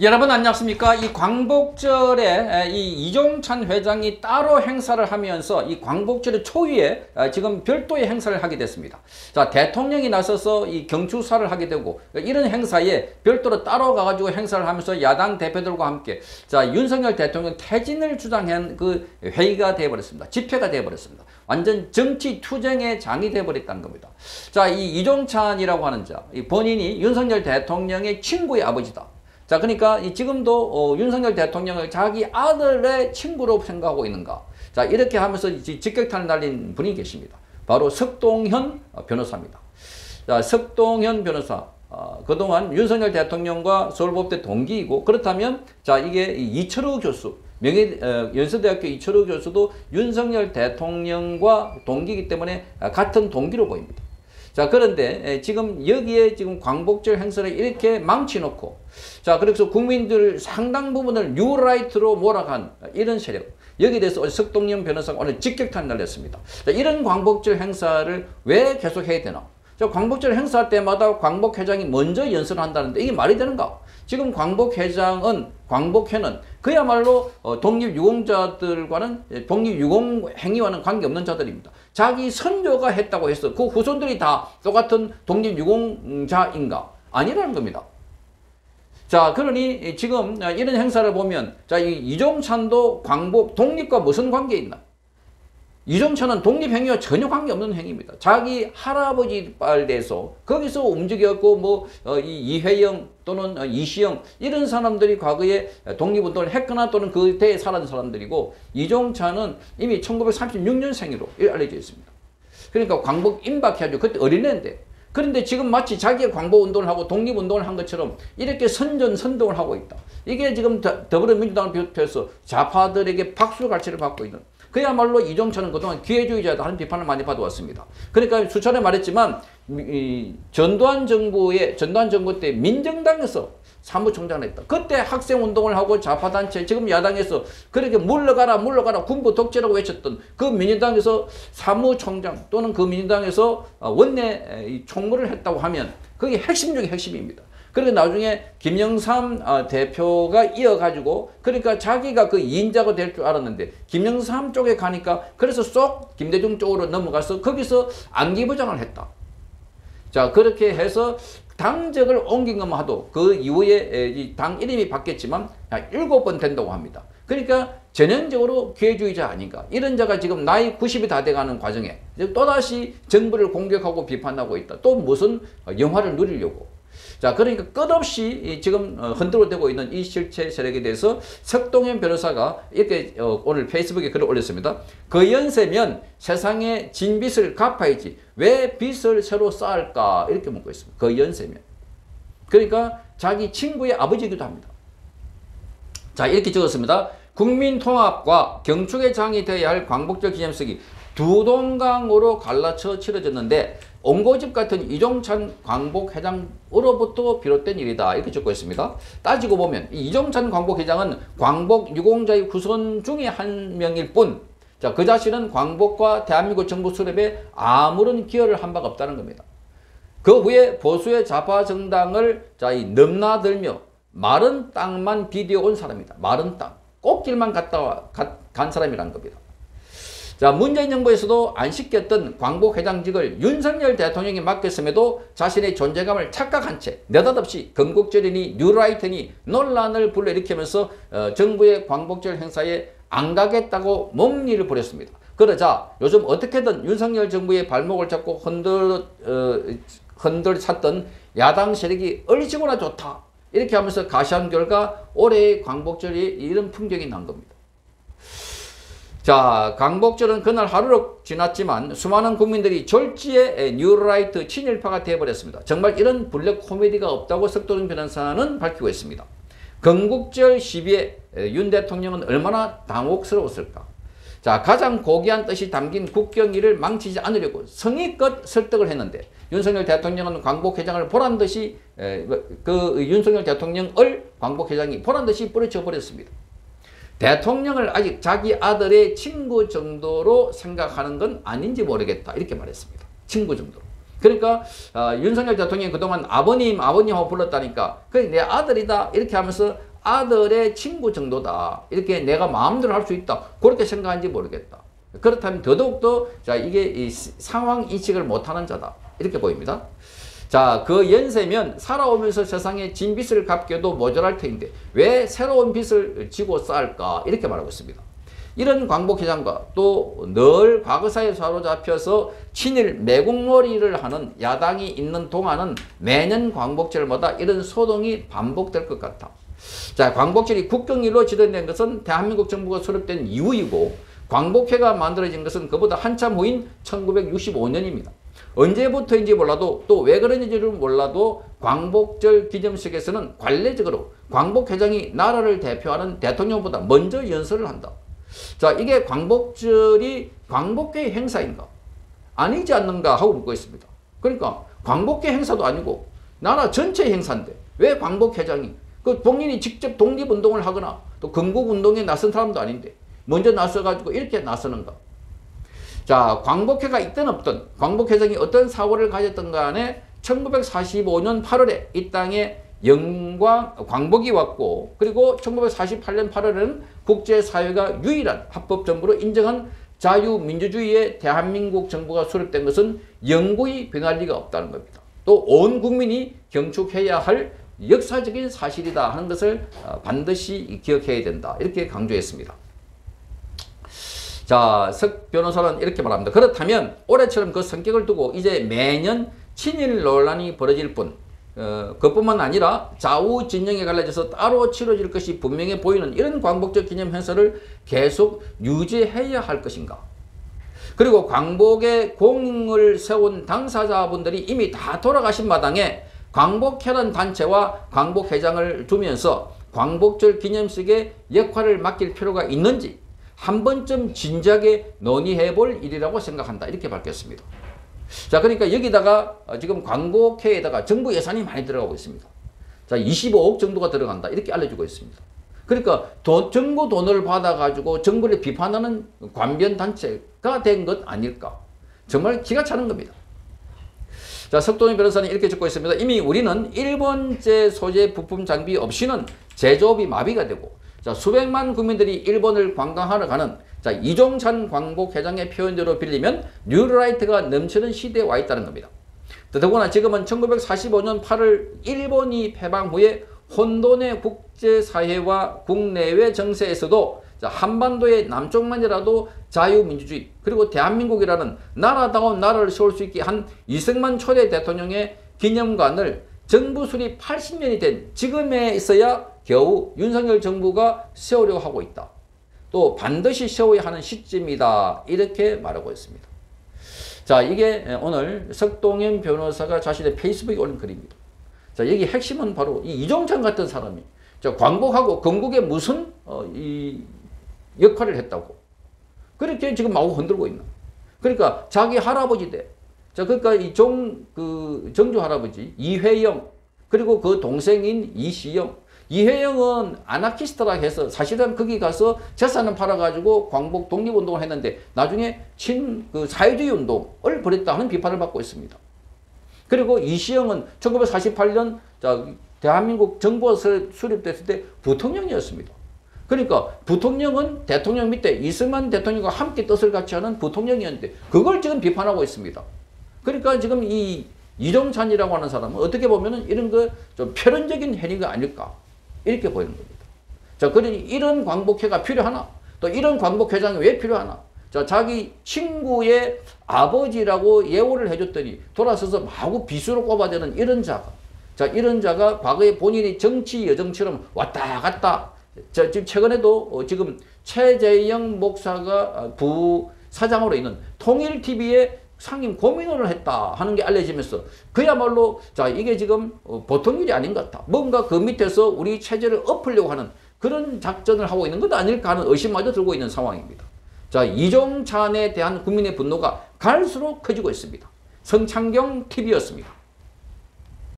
여러분 안녕하십니까? 이 광복절에 이 이종찬 회장이 따로 행사를 하면서 이 광복절의 초유에 지금 별도의 행사를 하게 됐습니다. 자, 대통령이 나서서 이 경추사를 하게 되고 이런 행사에 별도로 따로 가가지고 행사를 하면서 야당 대표들과 함께 자, 윤석열 대통령 퇴진을 주장한 그 회의가 되어버렸습니다. 집회가 되어버렸습니다. 완전 정치 투쟁의 장이 되어버렸다는 겁니다. 자, 이 이종찬이라고 하는 자, 이 본인이 윤석열 대통령의 친구의 아버지다. 자, 그러니까 지금도 윤석열 대통령을 자기 아들의 친구로 생각하고 있는가. 자, 이렇게 하면서 직격탄을 날린 분이 계십니다. 바로 석동현 변호사입니다. 자, 석동현 변호사. 그동안 윤석열 대통령과 서울법대 동기이고, 그렇다면, 자, 이게 이철우 교수, 연세대학교 이철우 교수도 윤석열 대통령과 동기이기 때문에 같은 동기로 보입니다. 자, 그런데 지금 여기에 지금 광복절 행사를 이렇게 망치놓고, 자, 그래서 국민들 상당 부분을 뉴라이트로 몰아간 이런 세력, 여기에 대해서 석동현 변호사가 오늘 직격탄을 날렸습니다. 자, 이런 광복절 행사를 왜 계속 해야 되나? 자, 광복절 행사할 때마다 광복회장이 먼저 연설을 한다는데 이게 말이 되는가? 지금 광복회장은, 광복회는 그야말로 독립유공자들과는, 독립유공 행위와는 관계없는 자들입니다. 자기 선조가 했다고 해서 그 후손들이 다 똑같은 독립유공자인가? 아니라는 겁니다. 자, 그러니 지금 이런 행사를 보면, 자, 이 이종찬도 광복, 독립과 무슨 관계 있나? 이종찬은 독립행위와 전혀 관계없는 행위입니다. 자기 할아버지 빨대에서 거기서 움직였고, 뭐, 이회영 또는 이시영, 이런 사람들이 과거에 독립운동을 했거나 또는 그 때에 살았던 사람들이고, 이종찬은 이미 1936년생으로 알려져 있습니다. 그러니까 광복 임박해가지고 그때 어린애인데, 그런데 지금 마치 자기가 광복운동을 하고 독립운동을 한 것처럼 이렇게 선전선동을 하고 있다. 이게 지금 더불어민주당을 비롯해서 좌파들에게 박수갈채를 받고 있는, 그야말로 이종찬은 그동안 기회주의자다 하는 비판을 많이 받아왔습니다. 그러니까 수차례 말했지만 전두환 정부 때 민정당에서 사무총장을 했다. 그때 학생운동을 하고 좌파단체, 지금 야당에서 그렇게 물러가라 군부 독재라고 외쳤던 그 민주당에서 사무총장 또는 그 민주당에서 원내 총무를 했다고 하면 그게 핵심 중에 핵심입니다. 그리고 나중에 김영삼 대표가 이어가지고, 그러니까 자기가 그 2인자가 될 줄 알았는데 김영삼 쪽에 가니까 그래서 쏙 김대중 쪽으로 넘어가서 거기서 안기부장을 했다. 자, 그렇게 해서 당적을 옮긴 것만 해도 그 이후에 당 이름이 바뀌었지만 7번 된다고 합니다. 그러니까 전형적으로 기회주의자 아닌가. 이런 자가 지금 나이 90이 다 돼가는 과정에 또다시 정부를 공격하고 비판하고 있다. 또 무슨 영화를 누리려고. 자, 그러니까 끝없이 지금 흔들어대고 있는 이 실체 세력에 대해서 석동현 변호사가 이렇게 오늘 페이스북에 글을 올렸습니다. 그 연세면 세상에 진 빚을 갚아야지 왜 빚을 새로 쌓을까? 이렇게 묻고 있습니다. 그 연세면. 그러니까 자기 친구의 아버지이기도 합니다. 자, 이렇게 적었습니다. 국민통합과 경축의 장이 되어야 할 광복절 기념식이 두동강으로 갈라쳐 치러졌는데 옹고집 같은 이종찬 광복회장으로부터 비롯된 일이다. 이렇게 적고 있습니다. 따지고 보면 이종찬 광복회장은 광복 유공자의 후손 중에 한 명일 뿐, 자, 그 자신은 광복과 대한민국 정부 수립에 아무런 기여를 한 바가 없다는 겁니다. 그 후에 보수의 좌파 정당을 넘나들며 마른 땅만 비디어온 사람이다. 마른 땅. 꽃길만 간 사람이라는 겁니다. 자, 문재인 정부에서도 안 시켰던 광복회장직을 윤석열 대통령이 맡겼음에도 자신의 존재감을 착각한 채 느닷없이 건국절이니 뉴라이트니 논란을 불러일으키면서 정부의 광복절 행사에 안 가겠다고 몸리를 부렸습니다. 그러자 요즘 어떻게든 윤석열 정부의 발목을 잡고 흔들찾던 야당 세력이 얼씨구나 좋다. 이렇게 하면서 가시한 결과 올해의 광복절이 이런 풍경이 난 겁니다. 자, 광복절은 그날 하루로 지났지만 수많은 국민들이 졸지에 뉴라이트 친일파가 되어버렸습니다. 정말 이런 블랙 코미디가 없다고 석동현 변호사는 밝히고 있습니다. 건국절 시비에 윤 대통령은 얼마나 당혹스러웠을까. 자, 가장 고귀한 뜻이 담긴 국경일을 망치지 않으려고 성의껏 설득을 했는데 윤석열 대통령은 광복회장을 보란듯이 윤석열 대통령을 광복회장이 보란듯이 뿌리쳐 버렸습니다. 대통령을 아직 자기 아들의 친구 정도로 생각하는 건 아닌지 모르겠다. 이렇게 말했습니다. 친구 정도로. 그러니까 윤석열 대통령이 그동안 아버님하고 불렀다니까 그게 내 아들이다 이렇게 하면서 아들의 친구 정도다 이렇게 내가 마음대로 할 수 있다 그렇게 생각하는지 모르겠다. 그렇다면 더더욱더 자 이게 이 상황 인식을 못하는 자다 이렇게 보입니다. 자, 그 연세면 살아오면서 세상에 진 빚을 갚기도 모자랄 터인데 왜 새로운 빚을 지고 쌓을까 이렇게 말하고 있습니다. 이런 광복회장과 또 늘 과거사에 사로잡혀서 친일 매국놀이를 하는 야당이 있는 동안은 매년 광복절마다 이런 소동이 반복될 것 같다. 자, 광복절이 국경일로 지정된 것은 대한민국 정부가 수립된 이후이고 광복회가 만들어진 것은 그보다 한참 후인 1965년입니다. 언제부터인지 몰라도 또 왜 그런지를 몰라도 광복절 기념식에서는 관례적으로 광복회장이 나라를 대표하는 대통령보다 먼저 연설을 한다. 자, 이게 광복절이 광복회 행사인가? 아니지 않는가 하고 묻고 있습니다. 그러니까 광복회 행사도 아니고 나라 전체 행사인데 왜 광복회장이 그 본인이 직접 독립운동을 하거나 또 건국운동에 나선 사람도 아닌데 먼저 나서가지고 이렇게 나서는가? 자, 광복회가 있든 없든 광복회장이 어떤 사고를 가졌던 간에 1945년 8월에 이 땅에 광복이 왔고 그리고 1948년 8월에는 국제사회가 유일한 합법정부로 인정한 자유민주주의의 대한민국 정부가 수립된 것은 영구히 변할 리가 없다는 겁니다. 또 온 국민이 경축해야 할 역사적인 사실이다 하는 것을 반드시 기억해야 된다 이렇게 강조했습니다. 자, 석 변호사는 이렇게 말합니다. 그렇다면 올해처럼 그 성격을 두고 이제 매년 친일 논란이 벌어질 뿐 그뿐만 아니라 좌우 진영에 갈라져서 따로 치러질 것이 분명해 보이는 이런 광복절 기념 행사를 계속 유지해야 할 것인가? 그리고 광복의 공을 세운 당사자분들이 이미 다 돌아가신 마당에 광복회란 단체와 광복회장을 두면서 광복절 기념식에 역할을 맡길 필요가 있는지 한 번쯤 진지하게 논의해 볼 일이라고 생각한다. 이렇게 밝혔습니다. 자, 그러니까 여기다가 지금 광복회에다가 정부 예산이 많이 들어가고 있습니다. 자, 25억 정도가 들어간다. 이렇게 알려주고 있습니다. 그러니까 정부 돈을 받아가지고 정부를 비판하는 관변단체가 된 것 아닐까. 정말 기가 차는 겁니다. 자, 석동희 변호사는 이렇게 적고 있습니다. 이미 우리는 일본제 소재 부품 장비 없이는 제조업이 마비가 되고 자, 수백만 국민들이 일본을 관광하러 가는 자, 이종찬 광복회장의 표현대로 빌리면 뉴라이트가 넘치는 시대에 와 있다는 겁니다. 더구나 지금은 1945년 8월 일본이 패방 후에 혼돈의 국제사회와 국내외 정세에서도 자, 한반도의 남쪽만이라도 자유민주주의 그리고 대한민국이라는 나라다운 나라를 세울 수 있게 한 이승만 초대 대통령의 기념관을 정부 수립 80년이 된 지금에 있어야 겨우 윤석열 정부가 세우려고 하고 있다. 또 반드시 세워야 하는 시점이다. 이렇게 말하고 있습니다. 자, 이게 오늘 석동현 변호사가 자신의 페이스북에 올린 글입니다. 자, 여기 핵심은 바로 이 이종찬 같은 사람이 자, 광복하고 건국에 무슨 이 역할을 했다고 그렇게 지금 마구 흔들고 있나. 그러니까 자기 할아버지 때 자, 그러니까 이 정주 할아버지 이회영 그리고 그 동생인 이시영 이회영은 아나키스트라 해서 사실은 거기 가서 재산을 팔아가지고 광복 독립운동을 했는데 나중에 사회주의 운동을 벌였다 하는 비판을 받고 있습니다. 그리고 이시영은 1948년 대한민국 정부가 수립됐을 때 부통령이었습니다. 그러니까 부통령은 대통령 밑에 이승만 대통령과 함께 뜻을 같이 하는 부통령이었는데 그걸 지금 비판하고 있습니다. 그러니까 지금 이 이종찬이라고 하는 사람은 어떻게 보면은 이런 거 좀 표현적인 행위가 아닐까 이렇게 보이는 겁니다. 자, 그러니 이런 광복회가 필요하나? 또 이런 광복회장이 왜 필요하나? 자, 자기 친구의 아버지라고 예우를 해줬더니 돌아서서 마구 비수로 꼽아대는 이런 자가 자, 이런 자가 과거에 본인이 정치 여정처럼 왔다 갔다 자, 지금 최근에도 지금 최재영 목사가 부사장으로 있는 통일TV에 상임 고민을 했다 하는 게 알려지면서 그야말로 자, 이게 지금 보통 일이 아닌 것 같다. 뭔가 그 밑에서 우리 체제를 엎으려고 하는 그런 작전을 하고 있는 것 아닐까 하는 의심마저 들고 있는 상황입니다. 자, 이종찬에 대한 국민의 분노가 갈수록 커지고 있습니다. 성창경 TV였습니다.